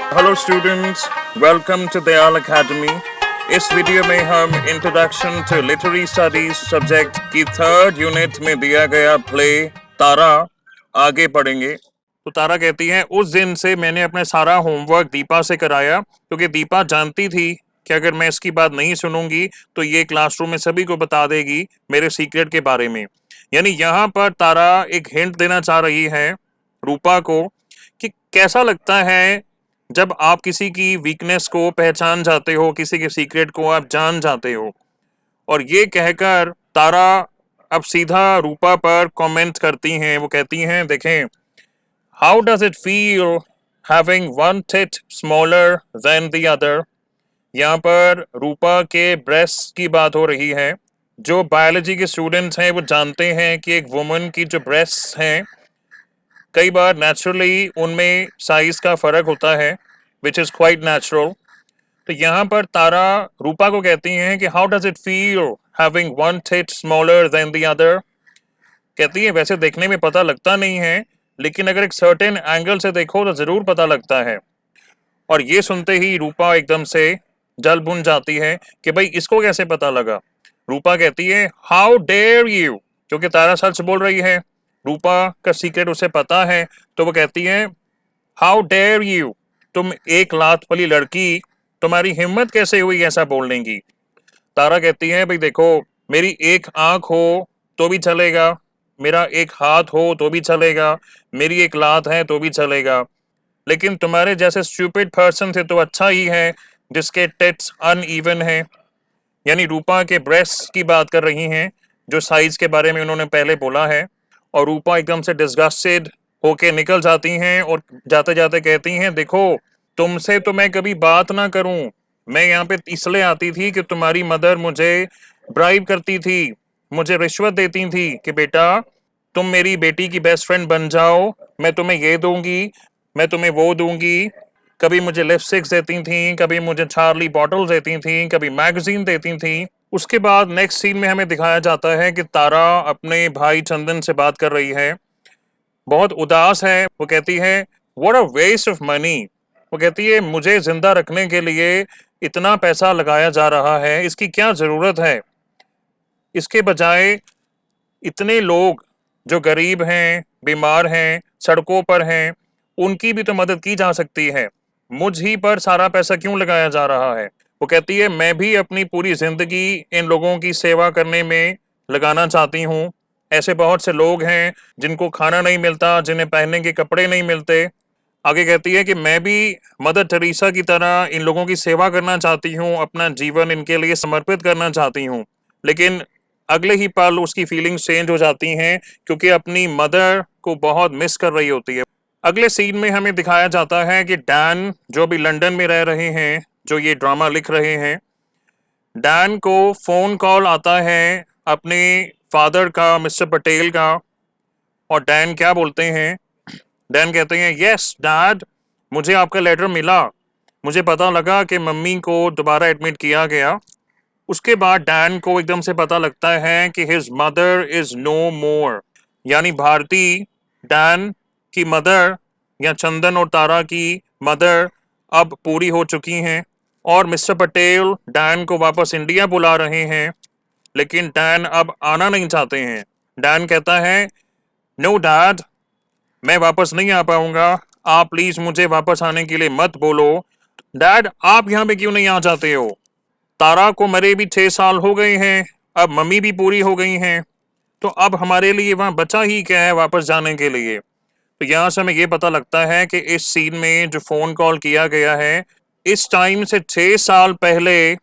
Hello students, welcome to Dayal Academy. इस video में हम introduction to literary studies subject की थर्ड यूनिट में दिया गया प्ले तारा आगे पढ़ेंगे। तो तारा कहती है, उस दिन से मैंने अपना सारा होमवर्क दीपा से कराया, क्योंकि दीपा जानती थी कि अगर मैं इसकी बात नहीं सुनूंगी तो ये क्लासरूम में सभी को बता देगी मेरे सीक्रेट के बारे में। यानी यहाँ पर तारा एक हिंट देना चाह रही है रूपा को कि कैसा लगता है जब आप किसी की वीकनेस को पहचान जाते हो, किसी के सीक्रेट को आप जान जाते हो। और ये कहकर तारा अब सीधा रूपा पर कमेंट करती हैं। वो कहती हैं, देखें, how does it feel having one tit smaller than the other. यहाँ पर रूपा के ब्रेस्ट की बात हो रही है। जो बायोलॉजी के स्टूडेंट्स हैं वो जानते हैं कि एक वुमन की जो ब्रेस्ट हैं कई बार नेचुरली उनमें साइज का फर्क होता है, विच इज़ क्वाइट नेचुरल। तो यहाँ पर तारा रूपा को कहती हैं कि how does it feel having one tit smaller than the other. कहती है, वैसे देखने में पता लगता नहीं है, लेकिन अगर एक सर्टेन एंगल से देखो तो ज़रूर पता लगता है। और ये सुनते ही रूपा एकदम से जल बुन जाती है कि भाई इसको कैसे पता लगा। रूपा कहती है, हाउ डेयर यू, क्योंकि तारा सच बोल रही है, रूपा का सीक्रेट उसे पता है। तो वो कहती है, हाउ डेयर यू, तुम एक लात वाली लड़की, तुम्हारी हिम्मत कैसे हुई ऐसा बोलने की। तारा कहती है, भाई देखो, मेरी एक आंख हो तो भी चलेगा, मेरा एक हाथ हो तो भी चलेगा, मेरी एक लात है तो भी चलेगा, लेकिन तुम्हारे जैसे स्टूपिड पर्सन से तो अच्छा ही है जिसके टेट्स अनइवन है। यानी रूपा के ब्रेस्ट की बात कर रही हैं, जो साइज के बारे में उन्होंने पहले बोला है। और रूपा एकदम से डिस्गस्टेड होके निकल जाती हैं और जाते जाते कहती हैं, देखो, तुमसे तो मैं कभी बात ना करूं, मैं यहाँ पे इसलिए आती थी कि तुम्हारी मदर मुझे ब्राइब करती थी, मुझे रिश्वत देती थी कि बेटा तुम मेरी बेटी की बेस्ट फ्रेंड बन जाओ, मैं तुम्हें ये दूंगी, मैं तुम्हें वो दूंगी। कभी मुझे लिपस्टिक्स देती थी, कभी मुझे चार्ली बॉटल देती थी, कभी मैगजीन देती थी। उसके बाद नेक्स्ट सीन में हमें दिखाया जाता है कि तारा अपने भाई चंदन से बात कर रही है, बहुत उदास है। वो कहती है, what a waste of money. वो कहती है, मुझे जिंदा रखने के लिए इतना पैसा लगाया जा रहा है, इसकी क्या जरूरत है। इसके बजाय इतने लोग जो गरीब हैं, बीमार हैं, सड़कों पर हैं, उनकी भी तो मदद की जा सकती है, मुझ ही पर सारा पैसा क्यों लगाया जा रहा है। वो कहती है, मैं भी अपनी पूरी जिंदगी इन लोगों की सेवा करने में लगाना चाहती हूँ। ऐसे बहुत से लोग हैं जिनको खाना नहीं मिलता, जिन्हें पहनने के कपड़े नहीं मिलते। आगे कहती है कि मैं भी मदर टेरेसा की तरह इन लोगों की सेवा करना चाहती हूँ, अपना जीवन इनके लिए समर्पित करना चाहती हूँ। लेकिन अगले ही पल उसकी फीलिंग्स चेंज हो जाती हैं, क्योंकि अपनी मदर को बहुत मिस कर रही होती है। अगले सीन में हमें दिखाया जाता है कि डैन, जो भी लंदन में रह रहे हैं, जो ये ड्रामा लिख रहे हैं, डैन को फोन कॉल आता है अपने फादर का, मिस्टर पटेल का। और डैन क्या बोलते हैं, डैन कहते हैं, यस डैड, मुझे आपका लेटर मिला, मुझे पता लगा कि मम्मी को दोबारा एडमिट किया गया। उसके बाद डैन को एकदम से पता लगता है कि हिज मदर इज नो मोर। यानी भारती डैन की मदर, या चंदन और तारा की मदर अब पूरी हो चुकी हैं। और मिस्टर पटेल डैन को वापस इंडिया बुला रहे हैं, लेकिन डैन अब आना नहीं चाहते हैं। डैन कहता है, नो डैड, मैं वापस नहीं आ पाऊंगा, आप प्लीज मुझे वापस आने के लिए मत बोलो। डैड, आप यहाँ पे क्यों नहीं आ जाते हो, तारा को मरे भी 6 साल हो गए हैं, अब मम्मी भी पूरी हो गई हैं, तो अब हमारे लिए वहां बचा ही क्या है वापस जाने के लिए। तो यहाँ से हमें ये पता लगता है कि इस सीन में जो फोन कॉल किया गया है, इस टाइम से 6 साल पहले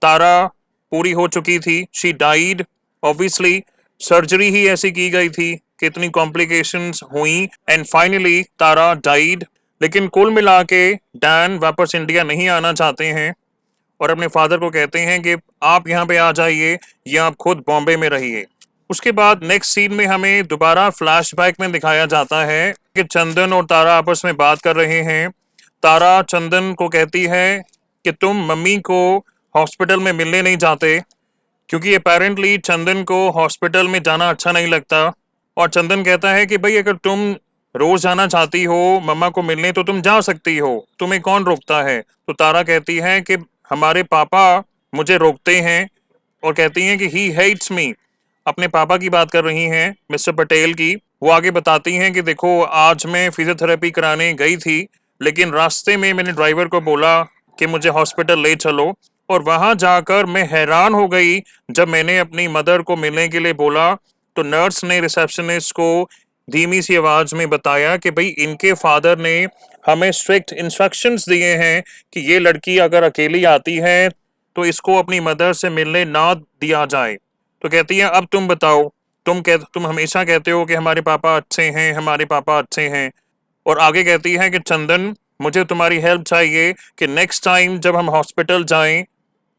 तारा पूरी हो चुकी थी। शी डाइड, ऑब्वियसली सर्जरी ही ऐसी की गई थी, कितनी कॉम्प्लिकेशंस हुई, एंड फाइनली तारा डाइड। लेकिन कुल मिला के डैन वापस इंडिया नहीं आना चाहते हैं और अपने फादर को कहते हैं कि आप यहाँ पे आ जाइए या आप खुद बॉम्बे में रहिए। उसके बाद नेक्स्ट सीन में हमें दोबारा फ्लैशबैक में दिखाया जाता है कि चंदन और तारा आपस में बात कर रहे हैं। तारा चंदन को कहती है कि तुम मम्मी को हॉस्पिटल में मिलने नहीं जाते, क्योंकि अपेरेंटली चंदन को हॉस्पिटल में जाना अच्छा नहीं लगता। और चंदन कहता है कि भाई अगर तुम रोज जाना चाहती हो मम्मा को मिलने तो तुम जा सकती हो, तुम्हें कौन रोकता है। तो तारा कहती है कि हमारे पापा मुझे रोकते हैं, और कहती हैं कि ही हेट्स मी। अपने पापा की बात कर रही हैं, मिस्टर पटेल की। वो आगे बताती हैं कि देखो आज मैं फिजियोथेरेपी कराने गई थी, लेकिन रास्ते में मैंने ड्राइवर को बोला कि मुझे हॉस्पिटल ले चलो, और वहां जाकर मैं हैरान हो गई। जब मैंने अपनी मदर को मिलने के लिए बोला तो नर्स ने रिसेप्शनिस्ट को धीमी सी आवाज में बताया कि भाई इनके फादर ने हमें स्ट्रिक्ट इंस्ट्रक्शंस दिए हैं कि ये लड़की अगर अकेली आती है तो इसको अपनी मदर से मिलने ना दिया जाए। तो कहती है अब तुम बताओ, तुम हमेशा कहते हो कि हमारे पापा अच्छे हैं, हमारे पापा अच्छे हैं। और आगे कहती है कि चंदन मुझे तुम्हारी हेल्प चाहिए कि नेक्स्ट टाइम जब हम हॉस्पिटल जाएं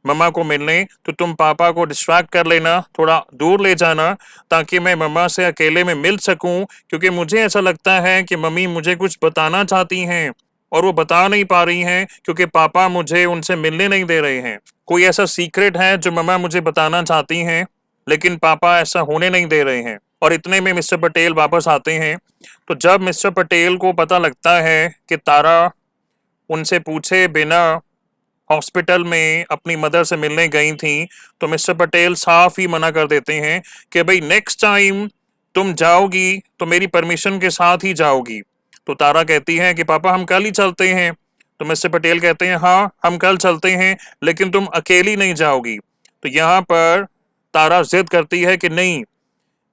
मम्मा को मिलने तो तुम पापा को डिस्ट्रैक्ट कर लेना, थोड़ा दूर ले जाना, ताकि मैं मम्मा से अकेले में मिल सकूं, क्योंकि मुझे ऐसा लगता है कि मम्मी मुझे कुछ बताना चाहती हैं और वो बता नहीं पा रही हैं क्योंकि पापा मुझे उनसे मिलने नहीं दे रहे हैं। कोई ऐसा सीक्रेट है जो मम्मा मुझे बताना चाहती हैं, लेकिन पापा ऐसा होने नहीं दे रहे हैं। और इतने में मिस्टर पटेल वापस आते हैं। तो जब मिस्टर पटेल को पता लगता है कि तारा उनसे पूछे बिना हॉस्पिटल में अपनी मदर से मिलने गई थी, तो मिस्टर पटेल साफ ही मना कर देते हैं कि भाई नेक्स्ट टाइम तुम जाओगी तो मेरी परमिशन के साथ ही जाओगी। तो तारा कहती है कि पापा हम कल ही चलते हैं। तो मिस्टर पटेल कहते हैं हाँ हम कल चलते हैं, लेकिन तुम अकेली नहीं जाओगी। तो यहाँ पर तारा जिद करती है कि नहीं,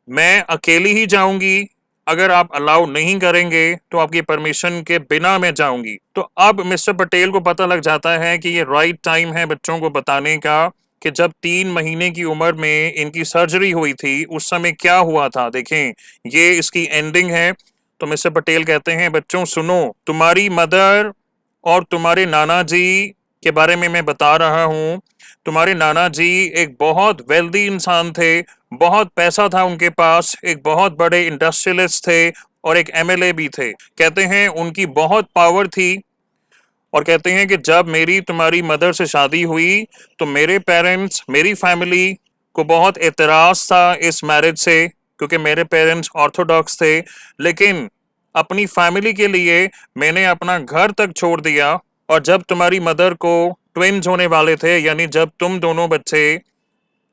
मैं अकेली ही जाऊंगी, अगर आप अलाउ नहीं करेंगे तो आपकी परमिशन के बिना मैं जाऊंगी। तो अब मिस्टर पटेल को पता लग जाता है कि ये राइट टाइम है बच्चों को बताने का कि जब 3 महीने की उम्र में इनकी सर्जरी हुई थी उस समय क्या हुआ था। देखें ये इसकी एंडिंग है। तो मिस्टर पटेल कहते हैं बच्चों सुनो, तुम्हारी मदर और तुम्हारे नाना जी के बारे में मैं बता रहा हूँ। तुम्हारे नाना जी एक बहुत वेल्दी इंसान थे, बहुत पैसा था उनके पास, एक बहुत बड़े इंडस्ट्रियलिस्ट थे और एक एमएलए भी थे। कहते हैं उनकी बहुत पावर थी। और कहते हैं कि जब मेरी तुम्हारी मदर से शादी हुई तो मेरे पेरेंट्स, मेरी फैमिली को बहुत एतराज था इस मैरिज से, क्योंकि मेरे पेरेंट्स ऑर्थोडॉक्स थे। लेकिन अपनी फैमिली के लिए मैंने अपना घर तक छोड़ दिया। और जब तुम्हारी मदर को ट्विन्स होने वाले थे, यानी जब तुम दोनों बच्चे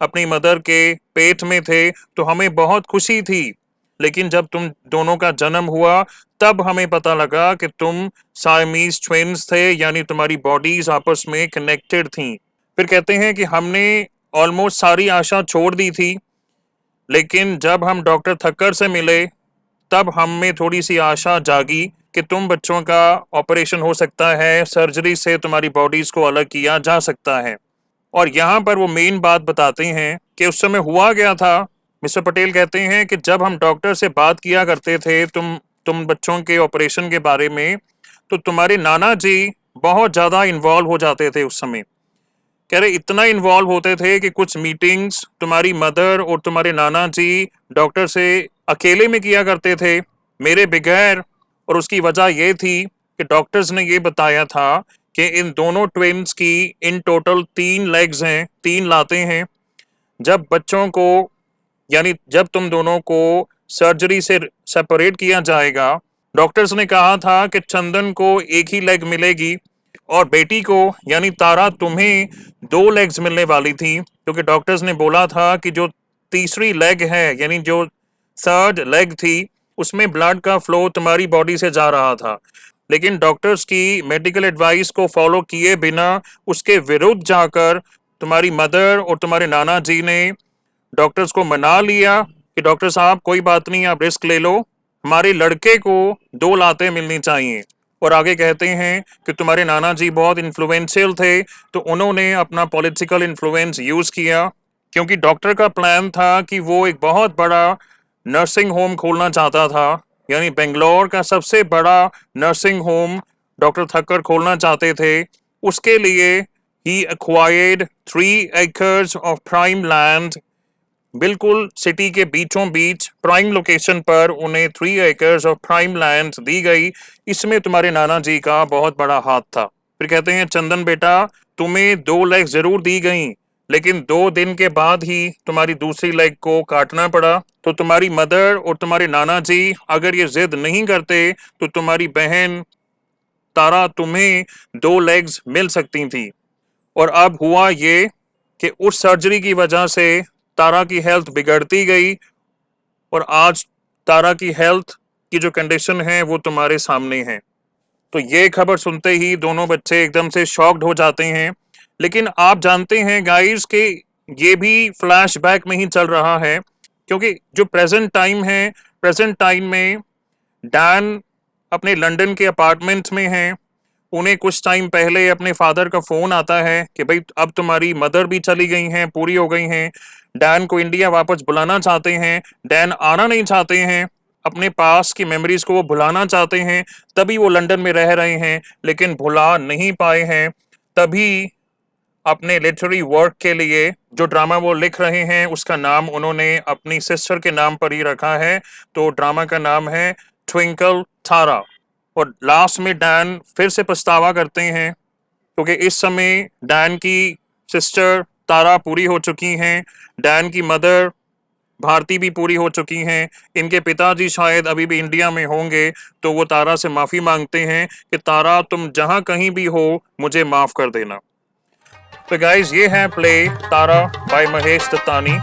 अपनी मदर के पेट में थे, तो हमें बहुत खुशी थी। लेकिन जब तुम दोनों का जन्म हुआ तब हमें पता लगा कि तुम साइमीज ट्विन्स थे, यानी तुम्हारी बॉडीज आपस में कनेक्टेड थी। फिर कहते हैं कि हमने ऑलमोस्ट सारी आशा छोड़ दी थी, लेकिन जब हम डॉक्टर थक्कर से मिले तब हम में थोड़ी सी आशा जागी कि तुम बच्चों का ऑपरेशन हो सकता है, सर्जरी से तुम्हारी बॉडीज को अलग किया जा सकता है। और यहाँ पर वो मेन बात बताते हैं कि उस समय हुआ गया था। मिस्टर पटेल कहते हैं कि जब हम डॉक्टर से बात किया करते थे तुम बच्चों के ऑपरेशन के बारे में, तो तुम्हारे नाना जी बहुत ज़्यादा इन्वॉल्व हो जाते थे उस समय। कह रहे इतना इन्वॉल्व होते थे कि कुछ मीटिंग्स तुम्हारी मदर और तुम्हारे नाना जी डॉक्टर से अकेले में किया करते थे, मेरे बगैर। और उसकी वजह ये थी कि डॉक्टर्स ने ये बताया था कि इन दोनों ट्विन्स की इन टोटल 3 लेग्स हैं, 3 लाते हैं। जब बच्चों को, यानी जब तुम दोनों को सर्जरी से सेपरेट किया जाएगा, डॉक्टर्स ने कहा था कि चंदन को एक ही लेग मिलेगी और बेटी को यानी तारा तुम्हें 2 लेग्स मिलने वाली थी, क्योंकि डॉक्टर्स ने बोला था कि जो तीसरी लेग है यानी जो थर्ड लेग थी उसमें ब्लड का फ्लो तुम्हारी बॉडी से जा रहा था। लेकिन डॉक्टर्स की मेडिकल एडवाइस को फॉलो किए बिना उसके विरुद्ध जाकर तुम्हारी मदर और तुम्हारे नाना जी ने डॉक्टर्स को मना लिया कि डॉक्टर साहब कोई बात नहीं, आप रिस्क ले लो, हमारे लड़के को 2 लातें मिलनी चाहिए। और आगे कहते हैं कि तुम्हारे नाना जी बहुत इन्फ्लुएंशियल थे, तो उन्होंने अपना पॉलिटिकल इन्फ्लुएंस यूज किया, क्योंकि डॉक्टर का प्लान था कि वो एक बहुत बड़ा नर्सिंग होम खोलना चाहता था, यानी बेंगलोर का सबसे बड़ा नर्सिंग होम डॉक्टर थक्कर खोलना चाहते थे। उसके लिए ही acquired 3 acres of prime land, बिल्कुल सिटी के बीचों बीच प्राइम लोकेशन पर उन्हें 3 एकर्स ऑफ प्राइम लैंड दी गई। इसमें तुम्हारे नाना जी का बहुत बड़ा हाथ था। फिर कहते हैं चंदन बेटा, तुम्हें 2 लेग्स जरूर दी गई, लेकिन 2 दिन के बाद ही तुम्हारी दूसरी लेग को काटना पड़ा। तो तुम्हारी मदर और तुम्हारे नाना जी अगर ये जिद नहीं करते तो तुम्हारी बहन तारा तुम्हें 2 लेग्स मिल सकती थी। और अब हुआ ये कि उस सर्जरी की वजह से तारा की हेल्थ बिगड़ती गई और आज तारा की हेल्थ की जो कंडीशन है वो तुम्हारे सामने है। तो ये खबर सुनते ही दोनों बच्चे एकदम से शॉक्ड हो जाते हैं। लेकिन आप जानते हैं गाइस कि ये भी फ्लैशबैक में ही चल रहा है, क्योंकि जो प्रेजेंट टाइम है, प्रेजेंट टाइम में डैन अपने लंदन के अपार्टमेंट में हैं। उन्हें कुछ टाइम पहले अपने फादर का फ़ोन आता है कि भाई अब तुम्हारी मदर भी चली गई हैं, पूरी हो गई हैं। डैन को इंडिया वापस बुलाना चाहते हैं। डैन आना नहीं चाहते हैं, अपने पास की मेमोरीज को वो भुलाना चाहते हैं, तभी वो लंदन में रह रहे हैं, लेकिन भुला नहीं पाए हैं। तभी अपने लिटरेरी वर्क के लिए जो ड्रामा वो लिख रहे हैं उसका नाम उन्होंने अपनी सिस्टर के नाम पर ही रखा है। तो ड्रामा का नाम है ट्विंकल तारा। और लास्ट में डैन फिर से पछतावा करते हैं, क्योंकि इस समय डैन की सिस्टर तारा पूरी हो चुकी हैं, डैन की मदर भारती भी पूरी हो चुकी हैं, इनके पिताजी शायद अभी भी इंडिया में होंगे। तो वो तारा से माफ़ी मांगते हैं कि तारा तुम जहाँ कहीं भी हो मुझे माफ़ कर देना। तो गाइज ये है play Tara by Mahesh Dattani.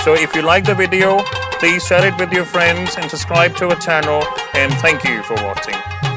So if you like the video, please share it with your friends and subscribe to our channel, and thank you for watching.